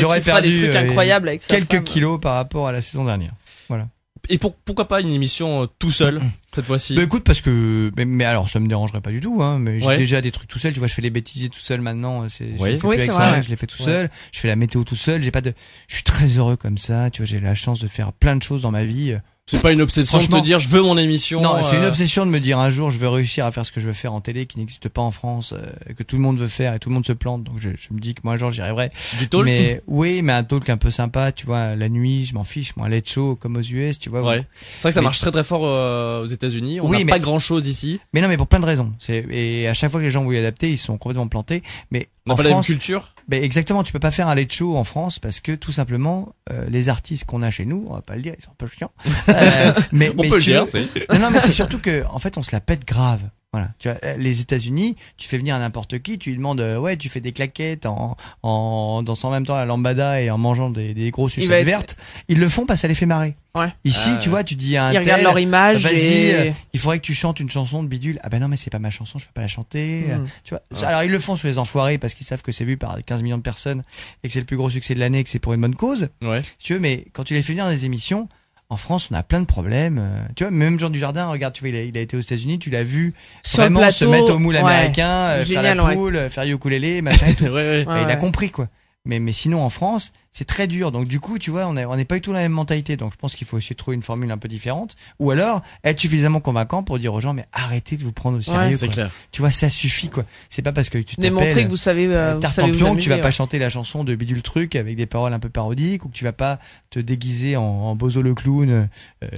j'aurais qui fera perdu des trucs incroyables avec sa quelques femme. kilos par rapport à la saison dernière. Voilà. Et pourquoi pas une émission tout seul cette fois-ci? Bah écoute, parce que mais alors ça me dérangerait pas du tout, hein. Mais j'ai Ouais. déjà des trucs tout seul. Tu vois, je fais les bêtisiers tout seul maintenant. Je Oui. les fais Oui, plus c'est avec vrai, ça, ouais. je les fais tout seul. Je fais la météo tout seul. Je suis très heureux comme ça. Tu vois, j'ai la chance de faire plein de choses dans ma vie. C'est pas une obsession de te Franchement- dire je veux mon émission. Non, c'est une obsession de me dire un jour je veux réussir à faire ce que je veux faire en télé qui n'existe pas en France, que tout le monde veut faire et tout le monde se plante. Donc je me dis que moi un jour j'y arriverai. Du talk. Mais oui, mais un talk un peu sympa, tu vois, la nuit, je m'en fiche, moi, un late show comme aux US, tu vois. Ouais. C'est vrai que ça Mais- marche très très fort aux États-Unis. On Oui, n'a mais- pas grand chose ici. Mais non, mais pour plein de raisons. Et à chaque fois que les gens vont y adapter, ils sont complètement plantés. Mais On n'a en pas la même France, culture. ben exactement, tu peux pas faire un late show en France parce que tout simplement les artistes qu'on a chez nous, on va pas le dire, ils sont un peu chiants. Mais On mais peut si le tu dire. veux- C'est. non, mais c'est surtout que en fait on se la pète grave. Voilà, tu vois, les États-Unis, tu fais venir n'importe qui, tu lui demandes ouais, tu fais des claquettes en dansant en même temps la lambada et en mangeant des gros va sucettes être- vertes. Ils le font parce que ça les fait marrer. Ouais. Ici, Ah, tu vois, tu dis à un Ils regardent tel, leur image vas-y, et il faudrait que tu chantes une chanson de bidule. Ah ben non, mais c'est pas ma chanson, je peux pas la chanter. Mm. Tu vois. Alors ils le font sur les enfoirés parce qu'ils savent que c'est vu par 15 millions de personnes et que c'est le plus gros succès de l'année et que c'est pour une bonne cause. Ouais. Si tu veux, mais quand tu les fais venir dans des émissions, en France, on a plein de problèmes. Tu vois, même Jean Dujardin, regarde, tu vois, il a été aux États-Unis, tu l'as vu sur le vraiment se plateau, mettre au moule ouais. américain, faire Génial, la ouais. poule, faire ukulélé, machin et tout. Ouais, ouais. Ouais, Et il a ouais. compris quoi. Mais sinon en France, c'est très dur. Donc du coup, tu vois, on n'est pas du tout la même mentalité. Donc je pense qu'il faut essayer de trouver une formule un peu différente. Ou alors être suffisamment convaincant pour dire aux gens, mais arrêtez de vous prendre au sérieux. C'est quoi. clair. Tu vois, ça suffit quoi. C'est pas parce que tu Démontrer t'appelles que vous savez, vous savez vous Tartampion que tu vas amuser, pas ouais. chanter la chanson de Bidule Truc avec des paroles un peu parodiques ou que tu vas pas te déguiser en Bozo le clown.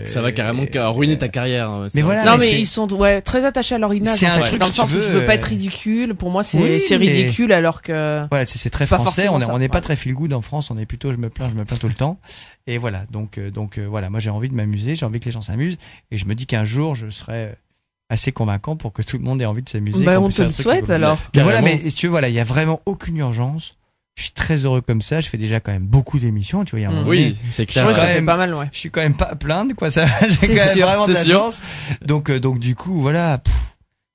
Ça va carrément ruiner ta carrière. Mais voilà. Non mais mais c'est- ils sont très attachés à leur image C'est en un fait. truc, Dans le si sens tu où je veux, veux pas être ridicule. Pour moi c'est Oui, c'est mais- ridicule alors que Voilà, c'est très Pas français. forcément ça, On n'est pas ouais. très feel good en France. On est plutôt je me plains tout le temps. Et voilà. Donc voilà. Moi j'ai envie de m'amuser. J'ai envie que les gens s'amusent. Et je me dis qu'un jour je serai assez convaincant pour que tout le monde ait envie de s'amuser. bah qu'on on puisse te faire le un truc souhaite rigolo. alors. Mais voilà. Carrément. Mais si tu veux, voilà, il y a vraiment aucune urgence. Je suis très heureux comme ça. Je fais déjà quand même beaucoup d'émissions. Tu vois, il y a un moment donné, Oui, c'est Je clair. trouve que ça quand fait même- pas mal ouais. je suis quand même pas à plaindre, quoi. Ça, j'ai C'est quand même sûr, vraiment de c'est la sûr. chance. Donc du coup, voilà.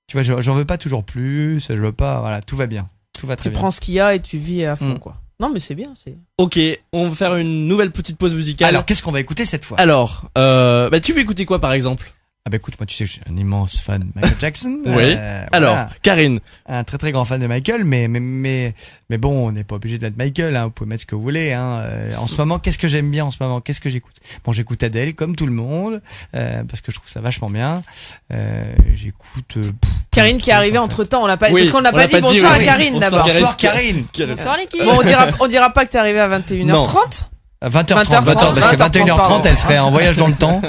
Tu vois, j'en veux pas toujours plus. Je veux pas. Voilà, tout va bien. Tout va très Tu bien. prends ce qu'il y a et tu vis à fond Mm. quoi. Non mais c'est bien, c'est. Ok, on va faire une nouvelle petite pause musicale. Alors, qu'est-ce qu'on va écouter cette fois? Alors, tu veux écouter quoi par exemple? Ah bah écoute, moi tu sais que je suis un immense fan de Michael Jackson. Oui. Alors, voilà. Karine. Un très très grand fan de Michael, mais bon, on n'est pas obligé de mettre Michael, hein. Vous pouvez mettre ce que vous voulez, hein. En ce moment, qu'est-ce que j'aime bien en ce moment? Qu'est-ce que j'écoute? Bon, j'écoute Adele comme tout le monde, parce que je trouve ça vachement bien. J'écoute. Karine qui est arrivée entre temps, on l'a pas Oui, parce qu'on n'a on pas l'a dit pas dit, bonsoir oui. à Karine Bonsoir, d'abord. Karine. Bonsoir Karine. Bonsoir l'équipe. Bon on dira pas que t'es arrivée à 21h30. 20h30, 20h30, parce que 21h30, pardon. elle serait en voyage dans le temps.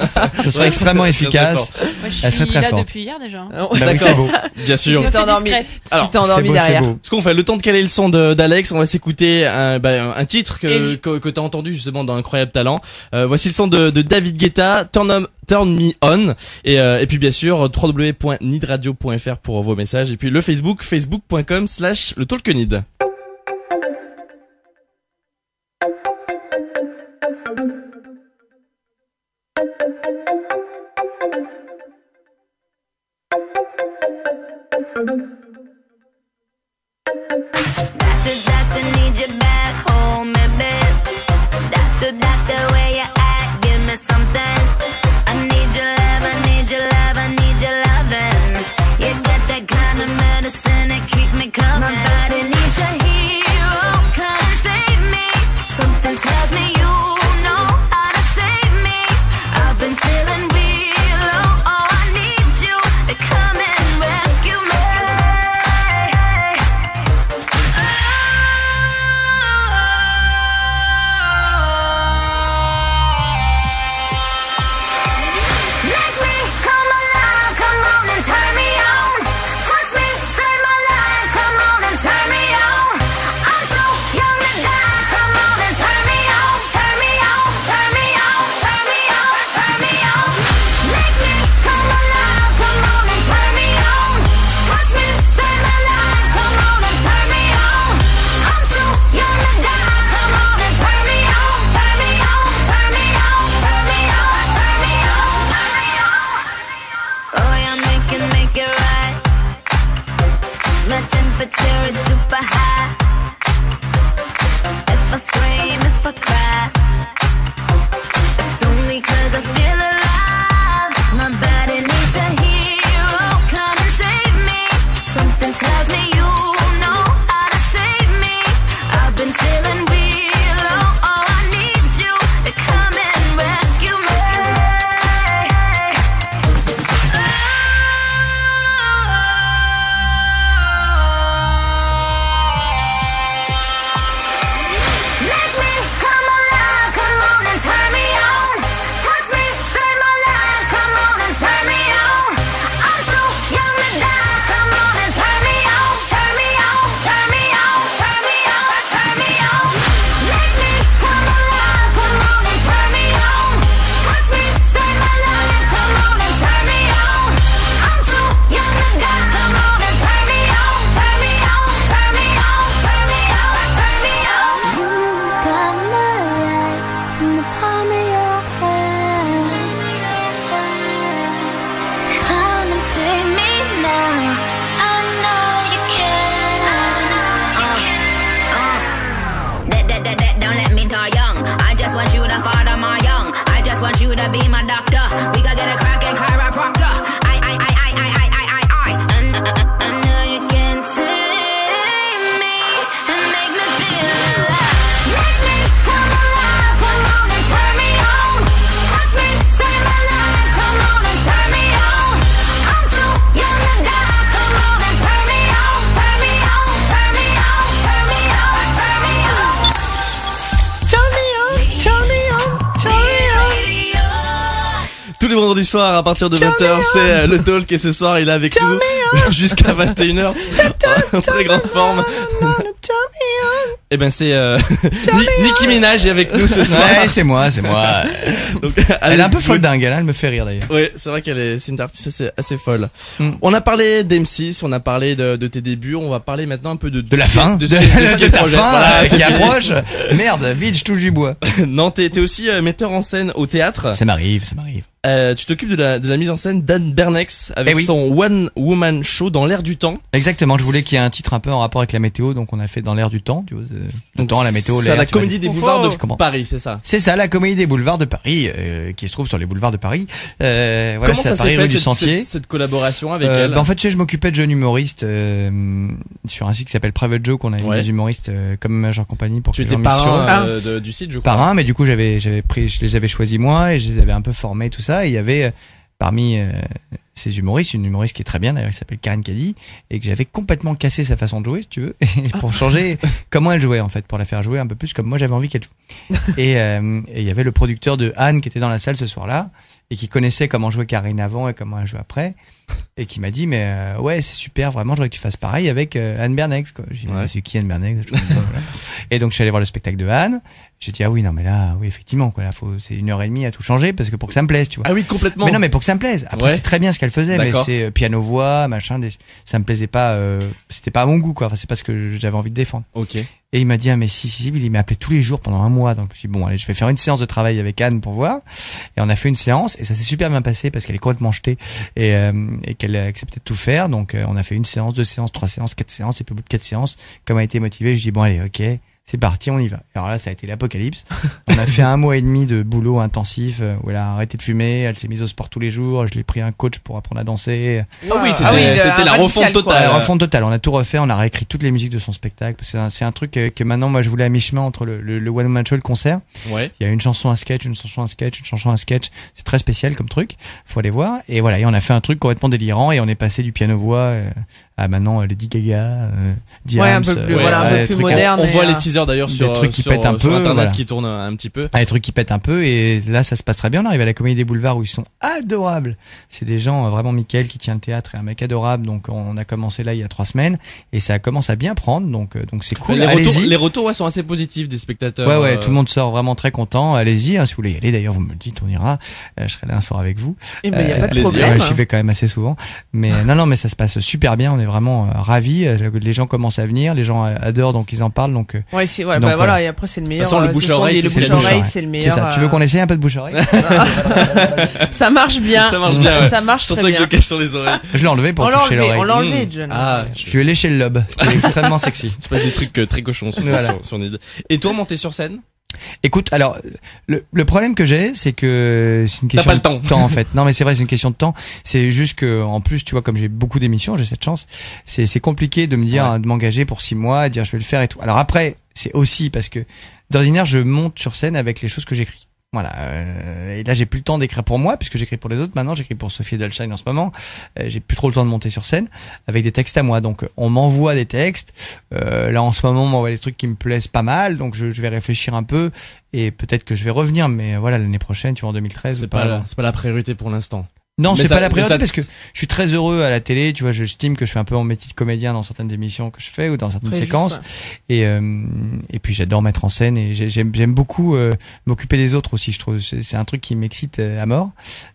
Ce serait Ouais, extrêmement très efficace. Moi, je Elle serait suis très là forte. depuis hier déjà. Bah oui, c'est beau. Bien sûr. Je me fais endormi. discrète. Alors, Tu t'es endormi C'est beau, derrière. c'est beau. Ce qu'on fait, le temps de caler le son d'Alex, on va s'écouter un titre Et que t'as entendu justement dans Incroyable Talent. Voici le son de David Guetta, Turn Me On. Et puis bien sûr, www.nidradio.fr pour vos messages. Et puis le Facebook, facebook.com/letalknid. Doctor, need you back home, baby. Doctor, where you at? Give me something. I need your love, I need your love, I need your loving. You got that kind of medicine that keep me coming. My body needs a Don't let me die young. I just want you to father my young. I just want you to be my doctor. We gotta get a crackin' chiropractor. I. And I know you can save me and make me feel alive. Make me come alive. Come on and turn me on. Touch me, save my life. Come on and turn me on. I'm too young to die. Come on and turn me on. Turn me on. Turn me on. Turn me on. Turn me on. Tous les vendredis soirs à partir de 20h, c'est le talk et ce soir il est avec nous jusqu'à 21h en très grande forme. Et ben c'est Nicki Minaj est avec nous ce soir. Ouais, c'est moi. Donc, Elle est un peu folle dingue, elle me fait rire d'ailleurs. Oui, c'est vrai c'est une artiste assez folle. On a parlé d'M6, on a parlé de tes débuts, on va parler maintenant un peu de la fin, de ta projet. fin Voilà, qui approche. Merde, vite, je touche du bois. Non, t'es aussi metteur en scène au théâtre. Ça m'arrive. Tu t'occupes de la mise en scène d'Anne Bernex avec son One Woman Show dans l'air du temps. Exactement, je voulais qu'il y ait un titre un peu en rapport avec la météo, donc on a fait dans l'air du temps, tu vois, le temps, la météo, l'air. C'est la comédie des boulevards de Comment Paris, c'est ça. C'est ça, la comédie des boulevards de Paris, qui se trouve sur les boulevards de Paris. Voilà, comment c'est ça à Paris, s'est rue fait du Sentier. cette collaboration avec elle? En fait, tu sais, je m'occupais de jeunes humoristes sur un site qui s'appelle Private Joke. On avait des humoristes comme Major Compagnie pour tu que étais les gens parrain du site, je crois. Parrain, mais du coup, je les avais choisis moi et je les avais un peu formés, tout ça. Et il y avait parmi ces humoristes, une humoriste qui est très bien d'ailleurs, qui s'appelle Karine Caddy, et que j'avais complètement cassé sa façon de jouer, si tu veux, pour changer comment elle jouait en fait, pour la faire jouer un peu plus comme moi j'avais envie qu'elle joue. Et il y avait le producteur de Anne qui était dans la salle ce soir-là et qui connaissait comment jouait Karine avant et comment elle jouait après, et qui m'a dit mais ouais c'est super, vraiment je voudrais que tu fasses pareil avec Anne Bernex quoi. J'ai dit mais c'est qui Anne Bernex? Et donc je suis allé voir le spectacle de Anne. J'ai dit ah oui non mais là oui effectivement quoi, là c'est 1h30 à tout changer parce que pour que ça me plaise, tu vois. Ah oui complètement. Mais non mais pour que ça me plaise. Après c'est très bien ce qu'elle faisait, mais c'est piano voix machin, ça me plaisait pas, c'était pas à mon goût quoi. Enfin c'est pas ce que j'avais envie de défendre. Ok. Et il m'a dit ah mais si il m'a appelé tous les jours pendant un mois, donc je me suis dit bon allez je vais faire une séance de travail avec Anne pour voir. Et on a fait une séance et ça s'est super bien passé parce qu'elle est complètement jetée et qu'elle a accepté de tout faire. Donc on a fait une séance, 2 séances, 3 séances, 4 séances, et puis au bout de 4 séances, comme elle a été motivée, je dis bon allez ok. C'est parti, on y va. Alors là, ça a été l'apocalypse. On a fait 1 mois et demi de boulot intensif où elle a arrêté de fumer, elle s'est mise au sport tous les jours. Je l'ai pris un coach pour apprendre à danser. Ah oui, c'était la refonte totale. La refonte totale. On a tout refait, on a réécrit toutes les musiques de son spectacle. C'est un truc que maintenant, moi, je voulais à mi-chemin entre le One Man Show et le concert. Ouais. Il y a une chanson, un sketch, une chanson, un sketch, une chanson, un sketch. C'est très spécial comme truc. Faut aller voir. Et voilà. Et on a fait un truc complètement délirant et on est passé du piano-voix à maintenant Lady Gaga, Diams, un peu plus, un peu plus moderne. On voit les teasers d'ailleurs sur trucs qui pètent un peu, sur internet voilà. qui tournent un petit peu. Les trucs qui pètent un peu, et là ça se passe très bien. On arrive à la Comédie des Boulevards où ils sont adorables. C'est des gens vraiment, Mickaël qui tient le théâtre est un mec adorable. Donc on a commencé là il y a 3 semaines et ça commence à bien prendre. Donc c'est cool. Les retours sont assez positifs des spectateurs. Ouais, tout le monde sort vraiment très content. Allez-y, si vous voulez y aller. D'ailleurs vous me le dites, on ira. Je serai là un soir avec vous. Et ben y a pas de problème. J'y vais quand même assez souvent. Mais non mais ça se passe super bien. On est vraiment ravis. Les gens commencent à venir, les gens adorent, donc ils en parlent. Donc voilà. Et après c'est le meilleur. De toute façon, le bouche-oreille, le bouche-oreille, c'est le meilleur. C'est ça. Tu veux qu'on essaye un peu de bouche-oreille? Ça marche bien. Ça marche surtout très bien. avec le cache sur les oreilles. Je l'ai enlevé pour toucher l'oreille. On l'a enlevé, John. Je lui ai léché le lobe. C'était extrêmement sexy. C'est pas des trucs très cochons sur Nid. Et toi, monter sur scène? Écoute, alors le problème que j'ai, c'est que c'est une question de temps en fait. Non mais c'est vrai, c'est une question de temps. C'est juste que en plus, tu vois, comme j'ai beaucoup d'émissions, j'ai cette chance. C'est compliqué de me dire, de m'engager pour 6 mois, de dire je vais le faire et tout. Alors après, c'est aussi parce que d'ordinaire, je monte sur scène avec les choses que j'écris. Voilà. Et là, j'ai plus le temps d'écrire pour moi, puisque j'écris pour les autres. Maintenant, j'écris pour Sophie Edelstein en ce moment. J'ai plus trop le temps de monter sur scène avec des textes à moi. Donc, on m'envoie des textes. Là, en ce moment, on m'envoie des trucs qui me plaisent pas mal. Donc, je vais réfléchir un peu et peut-être que je vais revenir. Mais voilà, l'année prochaine, tu vois, en 2013. C'est pas la priorité pour l'instant. Non, c'est pas la priorité parce que je suis très heureux à la télé, tu vois, j'estime que je fais un peu mon métier de comédien dans certaines émissions que je fais ou dans certaines séquences. Et puis j'adore mettre en scène et j'aime beaucoup m'occuper des autres aussi, je trouve. C'est un truc qui m'excite à mort.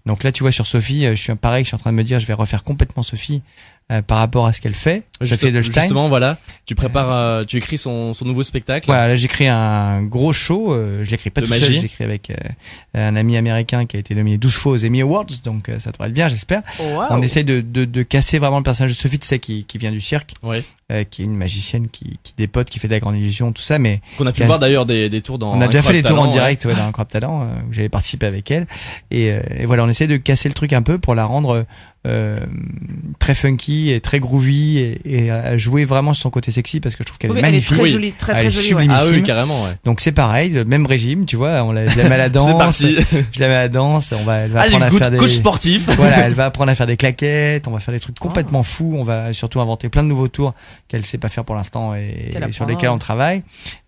Donc là, tu vois, sur Sophie, je suis en train de me dire, je vais refaire complètement Sophie. par rapport à ce qu'elle fait. Sophie Edelstein. Justement, voilà. Tu prépares, tu écris son nouveau spectacle. Voilà, là j'écris un gros show. Je l'écris pas De tout seul, magie. j'écris avec un ami américain qui a été nominé 12 fois aux Emmy Awards, donc ça devrait être bien, j'espère. Wow. On essaye de casser vraiment le personnage de Sophie, tu sais, qui vient du cirque, Ouais. qui est une magicienne qui dépote, qui fait de la grande illusion, tout ça, mais Qu'on a pu voir d'ailleurs des tours dans. on a déjà fait les tours en Talent, direct dans Incroyable Talent, où j'avais participé avec elle, et voilà, on essaie de casser le truc un peu pour la rendre très funky et très groovy et à jouer vraiment sur son côté sexy, parce que je trouve qu'elle est magnifique. Elle est très Oui. jolie, très Elle est jolie. sublime. Ah oui, Ici. carrément, ouais. Donc c'est pareil, le même régime, tu vois, je la mets à la danse, C'est parti. je la mets à la danse, elle va Alex apprendre à Good, faire des coach sportif. voilà, elle va apprendre à faire des claquettes, on va faire des trucs complètement fous, on va surtout inventer plein de nouveaux tours qu'elle sait pas faire pour l'instant et Qu'elle sur apprend. lesquels on travaille,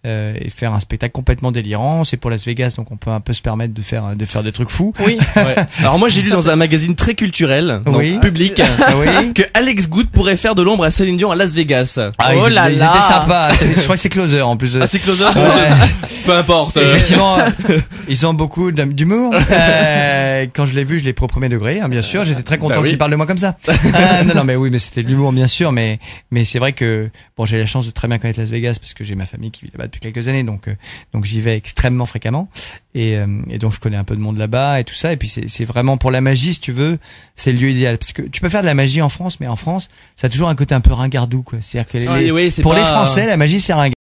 et faire un spectacle complètement délirant. C'est pour Las Vegas, donc on peut un peu se permettre de faire des trucs fous. Oui. Ouais. Alors moi j'ai lu dans un magazine très culturel, donc Oui. public, Oui. que Alex Good pourrait faire de l'ombre à Céline Dion à Las Vegas. Ah, Oh là ils là. étaient sympas. Je crois que c'est Closer en plus. Ah c'est Closer. Ouais. Peu importe. Effectivement, ils ont beaucoup d'humour. Quand je l'ai vu, je l'ai pris au premier degré, hein, bien sûr. J'étais très content Bah oui. qu'il parle de moi comme ça. Non, mais oui, mais c'était de l'humour, bien sûr. Mais c'est vrai que bon, j'ai la chance de très bien connaître Las Vegas parce que j'ai ma famille qui vit là-bas depuis quelques années, donc j'y vais extrêmement fréquemment. Et donc je connais un peu de monde là-bas et tout ça. Et puis c'est vraiment pour la magie, si tu veux, c'est le lieu idéal, parce que tu peux faire de la magie en France, mais en France, ça a toujours un côté un peu ringardou, quoi. C'est-à-dire que Oui, c'est pour les pas- Français, la magie c'est ringard.